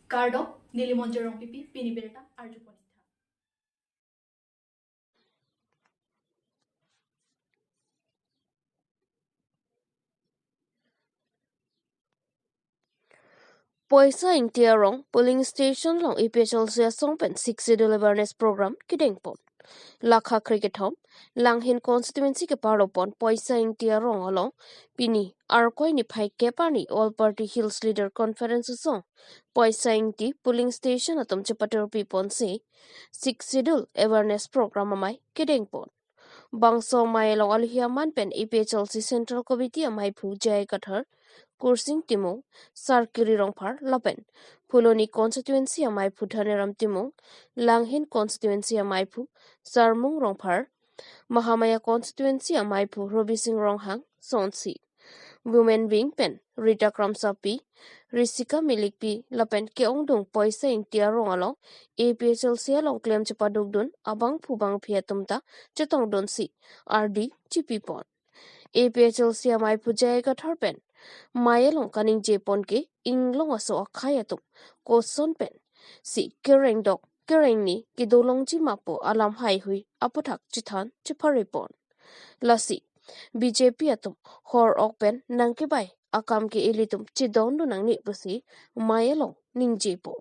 Kardop Nilimonjerong pipi piniberta arjuponita. Poisa ing tiarong polling station long ipechal sia songpen 6 schedule awareness program kidengpon. Lakha cricket home langhin constituency ke paropon poisa ing tiarong along pini arkoi ni phai kepani all party hills leader conference song poisa ing ti polling station atom chapater pipon se 6 schedule awareness program amai kidengpon. Bangso mai long alhiaman pen ipechal si central committee amai phu jai kathar Kursing Timong, Sarkiri Rongpar, Lapen, Puloni constituency amai phu Dhaneram Timong, Langhin constituency amai phu Sarmung Rongpar, Mahamaya constituency amai phu Robi Singh Ronghang, Sonsi. Women Wing Pen, Rita Kramsapi, Risika Milikpi, Lapen Keongdung Poisa in Tiarong along, APHL Sialong Claim Chapadugdun, Abang Pubang Piatumta, Chetong Donsi, RD, Chipipon. APHL Siamai Pujay Gatharpen. Mayalong kaning Japon ke inglong aso akhayatung ko sonpen si kereng dok kereng ni kidolong ji mapo alam hai hui apothak chithan chiparipon lasi BJP atum hor okpen nangke bai akam ke ilitum chidon do nang ni pusi mayalong ning Japon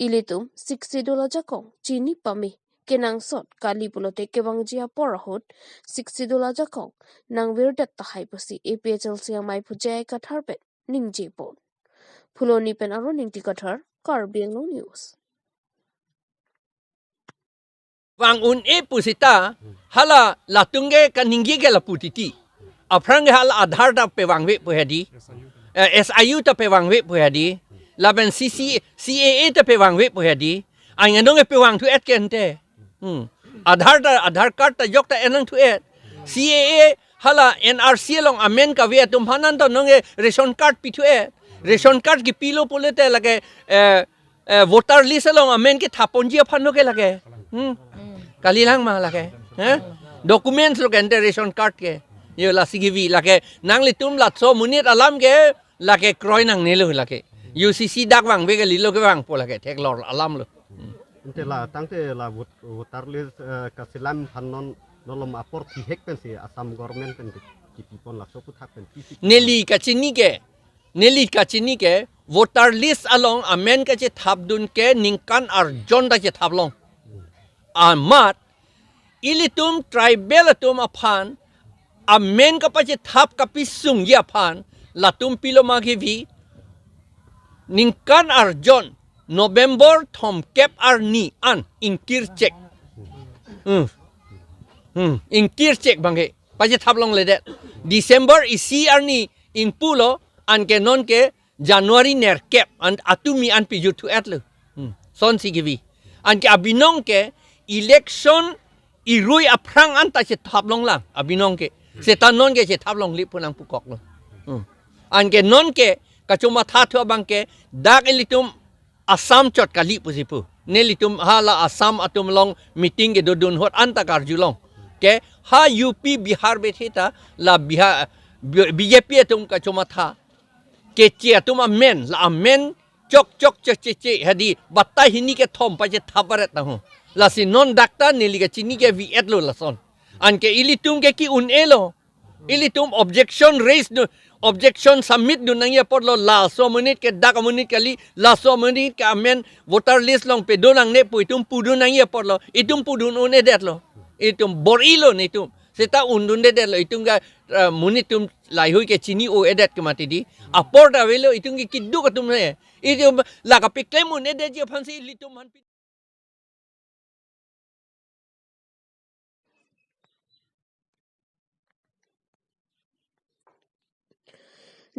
ilitum 60 dola jakong chini pami kenang sot kali pulote kebang jia porahut 60 dola jakong nang wirdat tahai pusi APHL siang mai pujai katharpet ning Japon Puloni pen aro ning tikathar Karbi Anglong News Wang un e pusita hala la tungge ka ninggi ke la putiti aprang hala adhar ta pe wangwe puhadi SIU ta pe wangwe puhadi laben CAA ta pe wangwe puhadi anganong pe wang tu et kente adhar card ta yok ta enang tu et CAA hala NRC long amen ka we tum hanan to nonge ration card pi tu et ration card ki pilo polete lage voter list long amen ke thaponji phano ke lage kali lang mah lage documents lo kente ration card ke ye la CGV lage nang li tum lat so munit alam ke lage kroy nang nelo lage UCC dak wang we ke lilo ke wang po lage tek lor alam lo Inte la tangte la voter list kasilam hanon nolom apor ki hek pen si Assam government pen ki pipon la soput hak pen neli kachini ke voter list along amen ke che thabdun ke ningkan ar jon da che thablong amat ilitum tribal tum aphan amen ka pa che thap ka pisung ya phan latum pilo maghivi ningkan ar jon November thom kep ar ni an inkir check inkir check bangge pa che thablong le det December isi ar ni in pulo an ke non ke January ner kep an atumi an pi jutu etlu son sigivi an ke abinong ke election irui aprang an ta che thablong lang abinong ke setan non ke che thablong li punang pukok lo an ke non ke kachuma tha thwa bang ke dak elitum Assam chot kali pusipu nelitum hala Assam atum long meeting ke dodun hot antakar julong ke ha UP Bihar bethita la Bihar BJP atum kachuma tha ke che atum amen la amen chok che hadi batta hini ke thom pa che thaparet ta hu la si non dakta neli ke chini ke vi etlo la son an ke ilitum ke ki un elo ilitum objection raised objection submit du nang ye pot lo la so minute ke dak minute kali la so minute ke amen voter list long pe donang ne puitum pudu nang ye pot lo itum pudun un edet lo itum borilo ne tum seta undun de lo itum ga munitum lai hui ke chini o edet ke mati di apor da velo itum ki kiddu ka tum ne itum la ka pe claim un edet je phansi litum han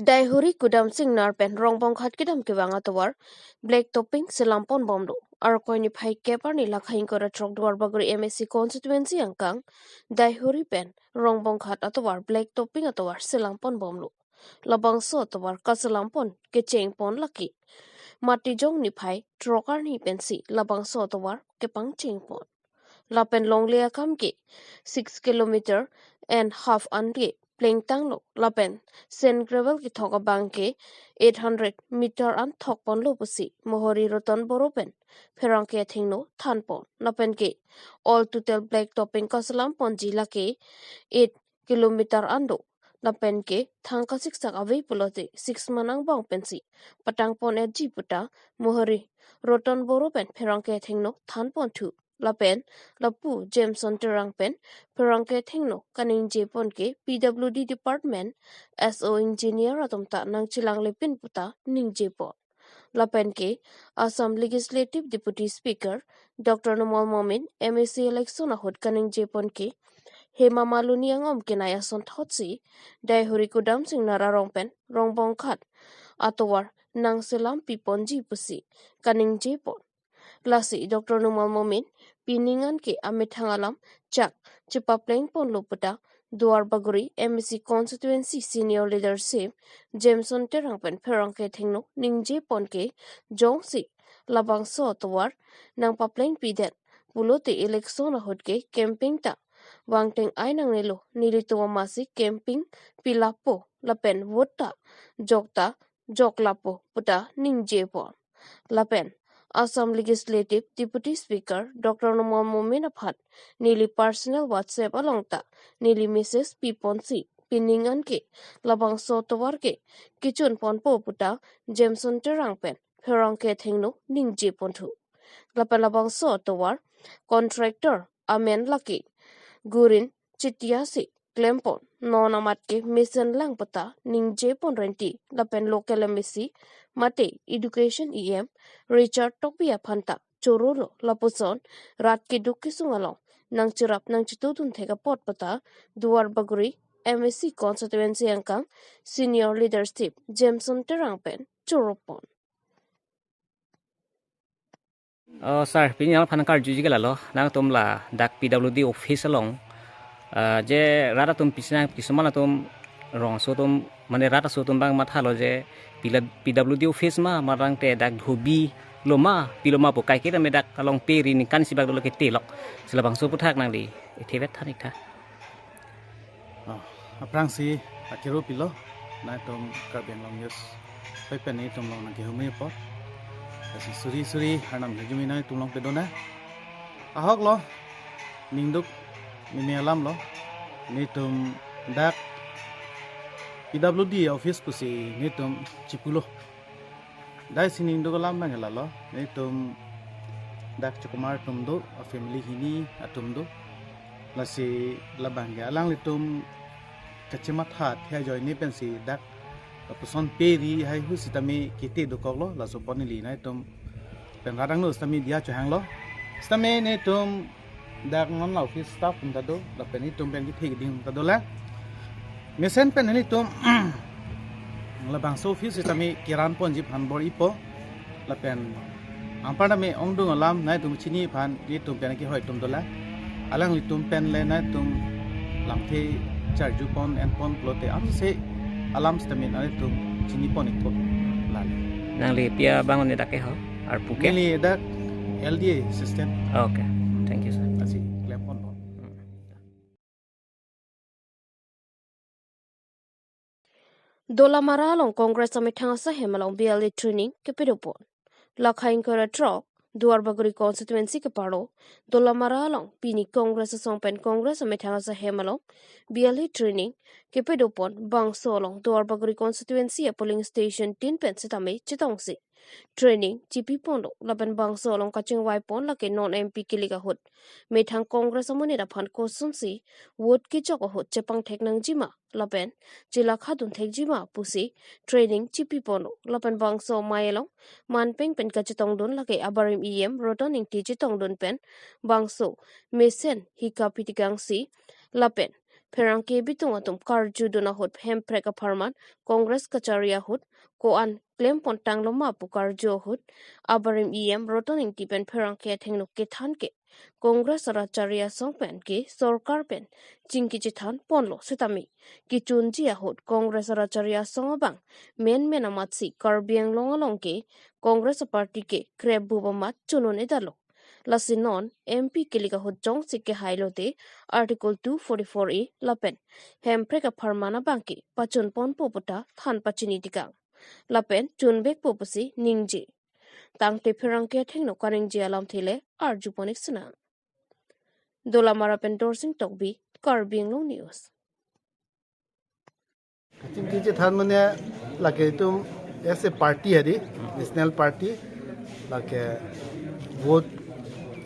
Daihuri kudam sing nar pen rongbong khat kidam kiwang atawar black topping selampon bomdo arkoi ni phai kepar ni lakhain kora trok dwar bagri MSC constituency angkang daihuri pen rongbong khat atawar black topping atawar selampon bomlo labang so atawar kaselampon ke chengpon laki mati jong ni phai trokar ni pensi labang so atawar kepang chengpon lapen longlea kam ke 6 kilometer and half an ke pleng tang lo lapen sen gravel ki thoka bang ke 800 meter an thok pon lo pusi mohori roton boropen pherang ke thingno than pon lapen ke all total black topping kasalam ponji la ke 8 kilometer ando lapen ke thangka sik sak awei pulote 6 manang bang pensi patang pon e ji puta mohori roton boropen pherang ke thingno than pon thu lapen lapu jameson terang pen pherang ke thingno kaning je pon ke pwd department so engineer atom ta nang chilang lepin puta ning je pon lapen ke assam legislative deputy speaker dr nomal momin mac election ahot kaning je pon ke hema maluni angom kenaya son thotsi dai huri kudam sing nara rongpen rongbong khat atowar nang selam piponji pusi kaning je pon lasi dr nomal momin piningan ke amithangalam chak chipapleng pon loputa duar baguri mec constituency senior leadership jameson terangpen pherang ke thingno ningje pon ke jongsi labang so towar nang papleng pidet pulote election ahot ke camping ta wangteng ainang nelo nilituwa masi camping pilapo lapen vota jokta joklapo puta ningje pon lapen Assam Legislative Deputy Speaker Dr. Nomal Momin Aphat nili personal WhatsApp alongta nili Mrs. Piponsi piningan ke labang so towar ke kichun pon po puta Jameson terangpen pherang ke thingno ningje pontu labang so towar contractor amen laki gurin chitiasi klempon nonamat ke mission lang puta ningje pon renti lapen local embassy mate education Richard Tokbia Phanta Chorolo Lapuson Rat ke dukki sungalong nang chirap nang chitutun thega pot pata Duar Baguri MSC constituency angkang senior leadership Jameson Terangpen Choropon Sir, pinyal phanakar juji lalo nang tumla dak PWD office along je rata tum pisna kisumana tum rong so tum mane rata so tum bang mathalo je PWD office ma marang te dak dhubi loma piloma po kai kita medak along peri ni kan sibak dolo ke telok sila bang so puthak nang di thevet thanik tha aprang si akiro pilo na tum Karbi Anglong yes pai pani tum long na ke humai po asi suri hanam hejumi na tum long pedona ahok lo ningduk mimi alam lo ni tum dak PWD office pusi ni tum chipulo dai sining do lam na ngela lo ni tum dak chukumar tum do a family hini atum do lasi labang ga lang li tum kachimat hat he joy ni pensi dak puson peri hai hu sitami kiti do koklo la so poni li nai tum pen radang no stami dia chu hang lo stami ni tum dak ngon la office staff tum da do la pen ni tum pen ki thik ding da do la mesen pen ni tum labang so office sitami kiran pon ji phan bor ipo la pen ampana me ongdung alam nai tum chini phan ni tum pen ki hoi tum do la alang li tum pen le nai tum lam the charju pon en pon plote am se alam stamin ale tum chini pon ikpo la nang le pia bangon ni dak ke ho ar puke ni dak LDA system okay thank you sir asi klem pon Dolamara along Congress amithanga sa hemalong BLA training ke pedopon lakhain kara trok Duar Baguri constituency ke paro Dolamara along pini Congress songpen Congress amithanga sa hemalong BLA training ke pedopon bang solong Duar Baguri constituency a polling station 10 pen sitame chitongsi training chipi pondo laban bang solong kaching wai pon lake non MP kilika hot methang Congress amoni da phan ko sunsi wot ki chok hot chepang theknang jima lapen jila khadun thekjima pusi training chipi pono lapan bangso mayelong manpeng pen kachitong don lake abarim roton ing ti chitong don pen bangso mesen hika pitigang si lapen perang ke bitung atum karju dona hot hem preka farman congress kacharia hot ko an claim pon tangloma pukar jo hot abarim roton ing ti pen perang ke thengno ke than ke congress aracharia songpen ke sarkar pen chingki chithan ponlo sitami ki chunji ahot congress aracharia songabang men amatsi Karbi Anglong along ke congress party ke kreb bubamat chunon edalo lasinon MP kilika hojong sike hailote article 244A lapen hempre ka pharmana bangki pachun pon poputa than pachini tikang lapen chunbek popusi ningji tangte phirangke thengno karingji alam thile arjuponik sina dolamara pentor sing tokbi Karbi Anglong news Kimchi tharmane like tum as a party hari national party like vote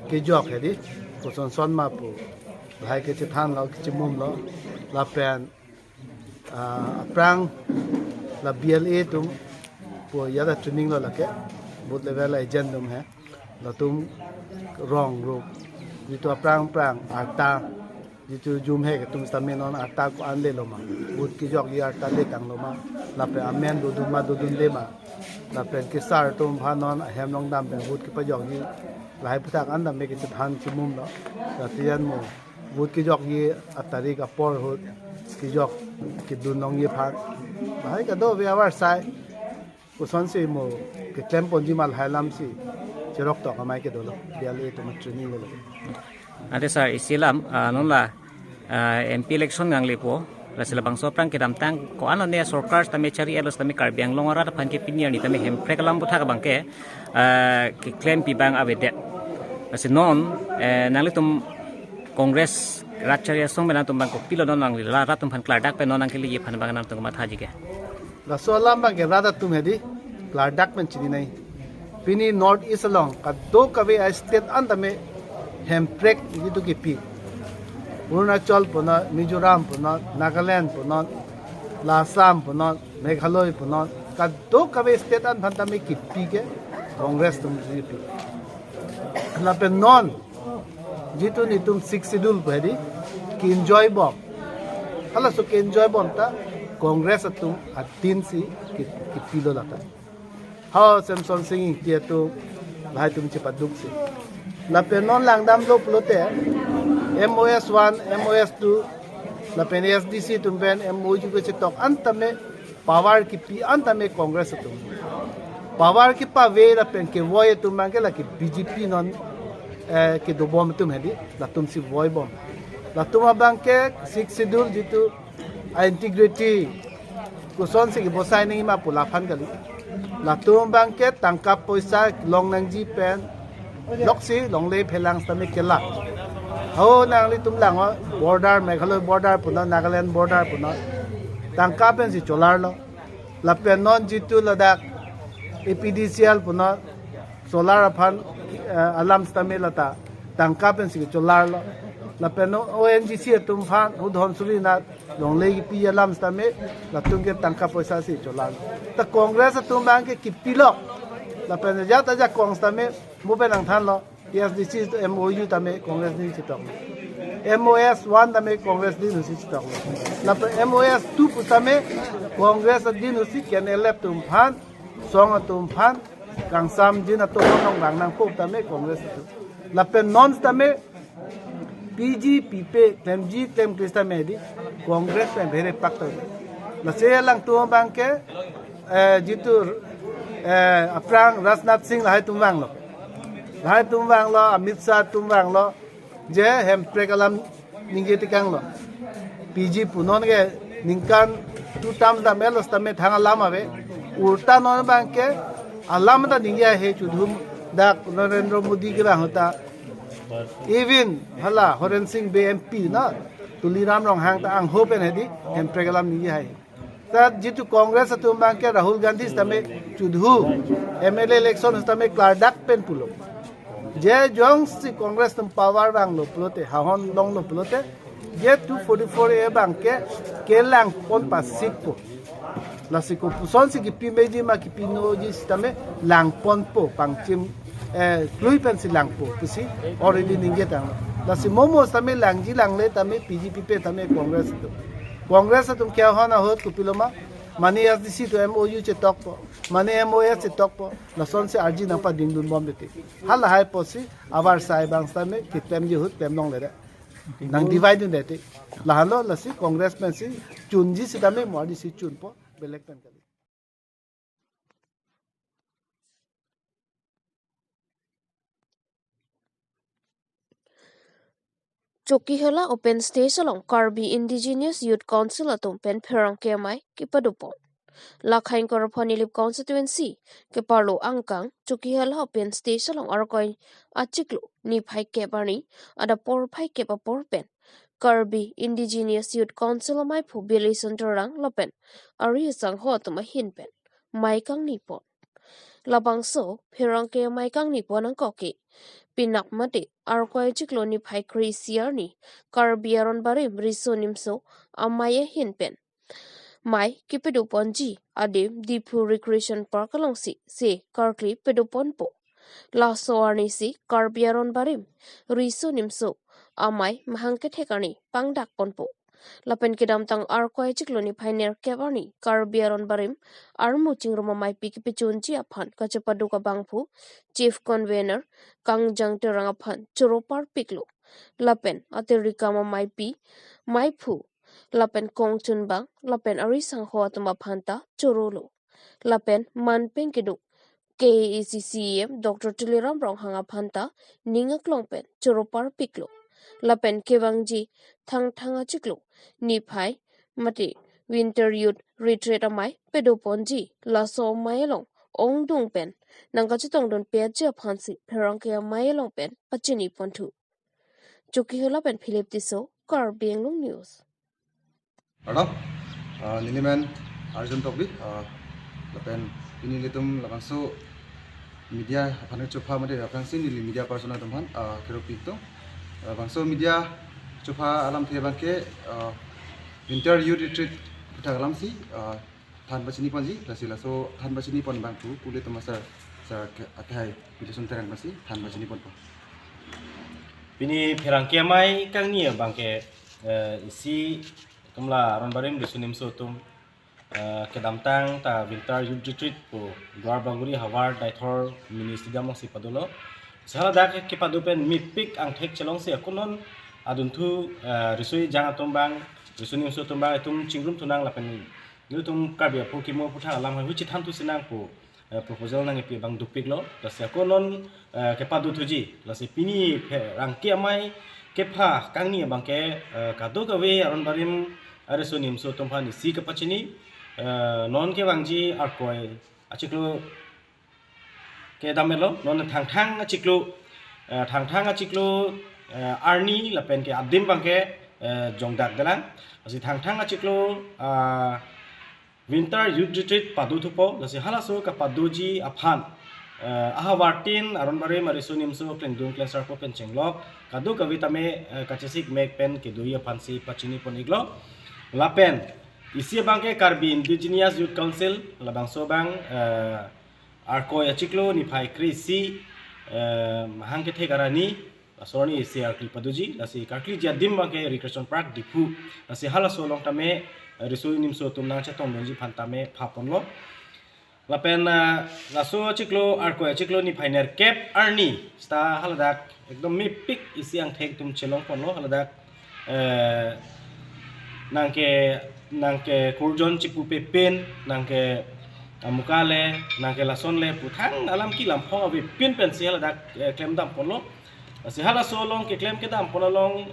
ke jok hari koson son ma pu hai ke than lo ke mum lo la pen prang la BLA tum pu yada training lo lake both level agent tum hai la tum wrong ro jitu prang arta jitu jum hai ke tum samme non arta ko an le lo ma both ke jok ye arta le kang lo ma la pe amen do dun le ma la pen ke sar tum phanon hem long dam pen both ke pa jok ni lai putak an dam me ke than chi mum lo la tian mo both ke jok ye atari ka por ho ke jok ke dun nong ye phan hai ka do we awar sai ko son se mo ke klem pon ji mal hailam si cherok to kamai ke do lo dia le to training lo Ate sir isilam non la MP election ngang lepo la sila bangso prang ke damtang ko ano ne sarkar tame chari elos tame Karbi Anglong ora phan ke pinyer ni tame hem prekalam butha ka bangke ke claim pi bang abede asin non nangli tum congress rachari song bena tum bang ko pilo non nangli la ratum phan klar dak pe non nangli ye phan bang nang tum ma thaji ke la so lam bang ke rada tum hedi klar dak men chini nai pini north east along ka do ka we state an tame hem prek ni to ke pi Arunachal puna, Mizoram puna, Nagaland puna, Assam puna, Meghalaya puna, kado kabe state an phantame kipi ke Congress tum jipi. La pe non jitu ni tum 6 schedule bhari ki enjoy bom. Hala so ki enjoy bom ta Congress tum atin si kipi lo lata. Ha Samson Singh kia tu bhai tum chipa duk si. La pe non langdam lo plote MOS 1, MOS 2, la pen SDC tumben MOU ko chitok antame power ki pi antame Congress tum. Power ki pa ve la pen ke voye tumange la ki BJP non ke do bom tum hedi la tum si voy bom. La tum banke 6 schedule jitu integrity ko son se ki bosai ni ma pula phan gali. La tum banke tangkap poisa long nangji pen loksi long le phelang stame kela. Ho nang li tum lang border Meghalaya border puna Nagaland border puna tangka pen si cholar lo la pen non jitu ladak APDCL puna solar aphan alam stame lata tangka pen si cholar lo la pen ONGC tum phan udhon suri na long le pi alam stame la tum ke tangka poisa si cholar ta Congress tum bang ke kipilo la pen ja ta ja kong stame mu pen ang than lo Yes, this is MOU tame Congress ni chitok. MOS 1 tame Congress ni nusi chitok. La MOS 2 putame Congress di nusi ken elep tum phan, song tum phan, kangsam din ato nong bang nang pop tame Congress tu. La non tame PG pipe TMG tem krista medi Congress pe bhere pakto. La se lang tu bang ke jitu aprang Rajnath Singh lai tum bang lo. Hai tumwang lo Amit Shah tumwang lo je hem prekalam ninge tikang lo PG punon ge ningkan tu tam da melos tame thanga lama be urta non banke alam da ninge he chudhum da Narendra Modi ge bang hota even hala Horen Singh BMP na Tuliram rong hang ta ang hopen hedi hem prekalam ninge hai ta jitu Congress tum banke Rahul Gandhi tame chudhu MLA election tame klardak pen pulo je jong si Congress tum power bang lo plote hahon long lo plote je 244 e bang ke lang pon pasik po la si ko puson si ki pi meji ma ki pino ji stame lang pon po pang chim klui pen si lang po pusi already ninge tang la si momo stame lang ji lang le tame PGP pe tame Congress tum kya hona hot ku piloma mani SDC to MOU che tok po mani MOS che tok po la son se arji na pa ding dun bom bete hal hai po si avar sai bang sta me kitem ji hut tem nong le nang divide dun dete la halo la si Congress men si chun ji si tame modi si chun po belek pen kali Chokihela Open Stage along Karbi Indigenous Youth Council atum pen pherang kemai kipadupon. Lakhain Koraponilip constituency ke parlo angkang Chokihela Open Stage along Arkoy achiklu ni phai kebani ada por phai kepa por pen. Karbi Indigenous Youth Council mai phu Billy Santorang lapen ari sang ho tuma hin pen. Mai kang nipon. Labang so pherang ke mai kang nipon ang koki. Pinak mati arkoy chiklo ni phai kri siar ni Karbi aron barim riso nimso amaya hin pen. Mai ki pedupon ji adim Dipu Recreation Park along si Karkli pedupon po. La soarni si Karbi aron barim riso nimso amai mahangke thekani pangdak pon po. Lapen kedam tang arkoy chiklo ni pioneer kebarni Karbi aron barim armu chingroma mai piki pichunji aphan kachapaduka bangphu chief convenor kangjang terang aphan choropar piklo lapen aterikama mai pi mai phu lapen kongchun bang lapen arisang ho atuma phanta chorolo lapen manpeng kedu KECCM Dr. Tuliram Rong hanga phanta ninga klongpen choropar piklo lapen kewangji thanga chiklo ni phai mati winter youth retreat amai pedoponji laso mailong ong dung pen nangka chitong don pe che phansi pherang ke mailong pen pachini pontu Chokihela pen Philip Tiso Karbi Anglong News Hello, Liliman Arjun Tokbi, lapen ini litum langsung media apa nak coba made langsung ini media personal teman, kira pintu, langsung media coba alam tiada ke winter youth retreat kita alam si, than bacini ponji, laso than bacini pon bangku, pulih tu masa sa akai bila sunteran masih than bacini pon. Bini perangkia mai kang ni bangke isi tumla aron barim disunim sotum kedamtang ta winter youth retreat po luar banguri hawar daithor ministry dam si padulo salah dak ke padupen mipik ang thek chelong se akunon adun thu risui jang atombang disunim sotum ba tum chingrum tunang lapen lutum Karbi po kimo putha alam hu chi tham tu sinang po proposal nang epi bang dupik lo lasya konon ke padu thuji lasi pini rangkia mai kepha kangni bangke kado gawe aron barim aresunim so tompani si kapachini non ke wangji arkoy achiklo ke damelo non thang achiklo arni lapen ke adim bangke jongdak dalang asi thang achiklo winter youth retreat padu thupo lasi halaso ka paduji aphan ahawartin aron bare marisonim so klendung klensar po pen chenglok kadu kavitame kachesik mek pen ke duya phansi pachini poniglo lapen isi bangke Karbi Indigenous Youth Council labang sobang arkoy achiklo ni phai krisi hangke thegarani sorni isi arkli paduji lasi karkli jadim bangke recreation park dipu lasi halaso long tame risui nimso tumnang chatong donji phantame phaponlo lapen laso chiklo arkoy chiklo ni pioneer cap arni sta haladak ekdom mi pik isi ang thek tum chelong ponlo haladak nangke kurjon chipu pepen nangke amukale nangke lasonle puthang alam ki lampong abe pin pen si haladak klem dam ponlo si hala solong ke klem ke dam ponalong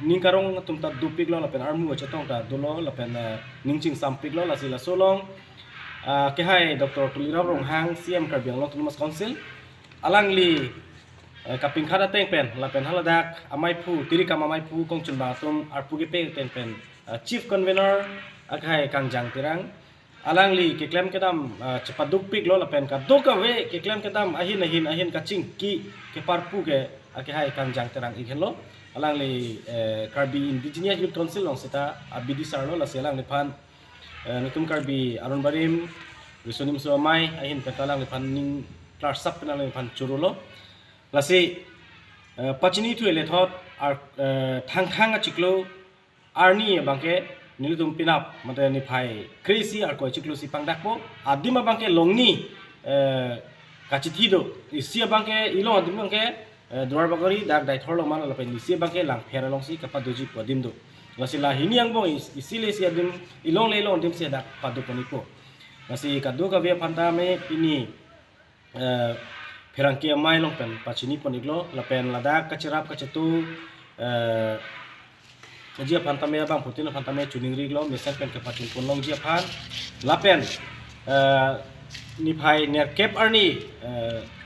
ningkarong tumta dupik lo lapen armu chatong ta dolo lapen ningching sampik lo lasi la solong ke hai Dr. Tuliram Rong hang CM Karbi Anglong Autonomous Council alangli kaping khada teng pen lapen haladak amai phu tirikam amai phu kongchun ba tum arpu ge pe ten pen chief convenor akai kangjang tirang alangli ke klem ke dam cepat dupik lo lapen ka doka we ke klem ke dam ahin kaching ki ke parpu ge akai hai kangjang tirang igen lo alangli Karbi Indigenous Youth Council long sita abidi sarlo la selang lepan nutum Karbi aron barim risonim so mai ahin petalang lepan ning klar sap penalang lepan churulo lasi pachini tu ele thot ar thang achiklo arni bangke niludum pinap mate ni phai krisi ar ko chiklo si pangdakpo adima bangke longni kachithi do isia bangke ilo adim bangke dwar bagori dak dai thorlo man la pen isia bangke lang phera long si kapadoji podim do lasi la hini ang bong isile si adim ilong le long dim si dak padu ponipo lasi kadu ka ve phanta me pini perangkia mai long pen pachini poniglo lapen ladak kacirap kacetu Jia pan tamaya bang putin pan tamaya chuning rig lo mesen pen ke pachin pun long jia pan lapen ni phai ner kep arni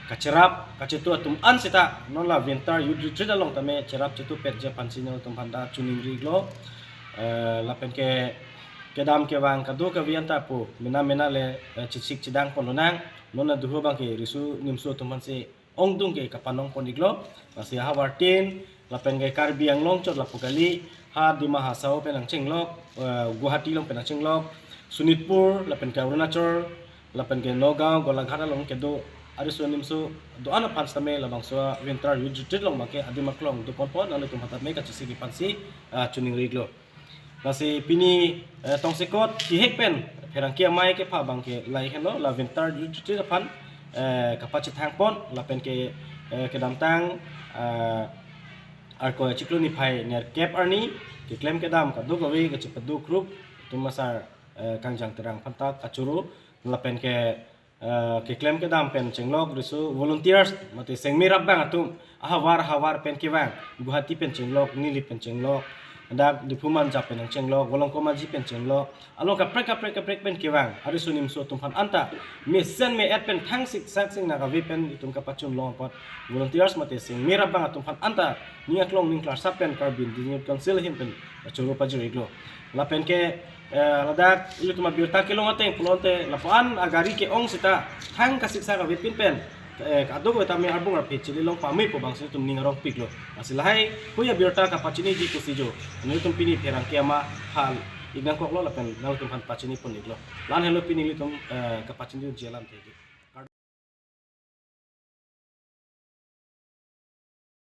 kacerap kacetu atum an sita non la ventar yu trida long tame cerap cetu pet jia pan sinyo tum panda chuning rig lo lapen ke dam ke wang kadu ke vianta pu mena le cicik cidang pon lonang nona duho bang ke risu nimsu tum pan se ong dung ke kapanong pon iglo masih hawartin lapen ke Karbi Anglong chot lapukali ha di mahasau penang chenglok Guwahati long penang chenglok Sunitpur lapen ke Arunachal lapen ke Nagaon Golaghat long ke do arisu nimsu do ana pans tame labang so winter yujit long make adimaklong do pon anu tum hatat me ka cisi pansi chuning riglo nasi pini tong sekot ki hekpen perang kia mai ke pha bang ke lai heno la winter yujit pan kapacit hang pon lapen ke damtang arko ciklu ni phai ner kep arni ke claim ke dam ka du gawi ke cipadu group tumasar kangjang terang pantak kacuru lapen ke claim ke dam pen chenglok risu volunteers mate sengmi rabbang atum hawar pen ke wang Guwahati pen chenglok nili pen chenglok dak dipuman jap pen chenglok golong komaji pen chenglok along ka prek pen ke wang arisu nim so tumpan anta mission me at pen thang sik sak sing na gawi pen itum ka pachun long pot volunteers mate sengmi rabbang atum pan anta niak long ning class pen Karbin di council him pen churu pajuri glo la pen ke ladak ilu tuma biurta kilong ateng pulonte lapan agari ke ong sita thang kasik sa gawi pin kado ko tami arbong rapi chili long pamai po bangsa tum ningarong piklo asilahai puya biurta ka pachini di kusijo anu tum pini perang kiama hal igang koklo lapen nal tum pan pachini pun iglo lan hello pini litum ka pachini jalan tegi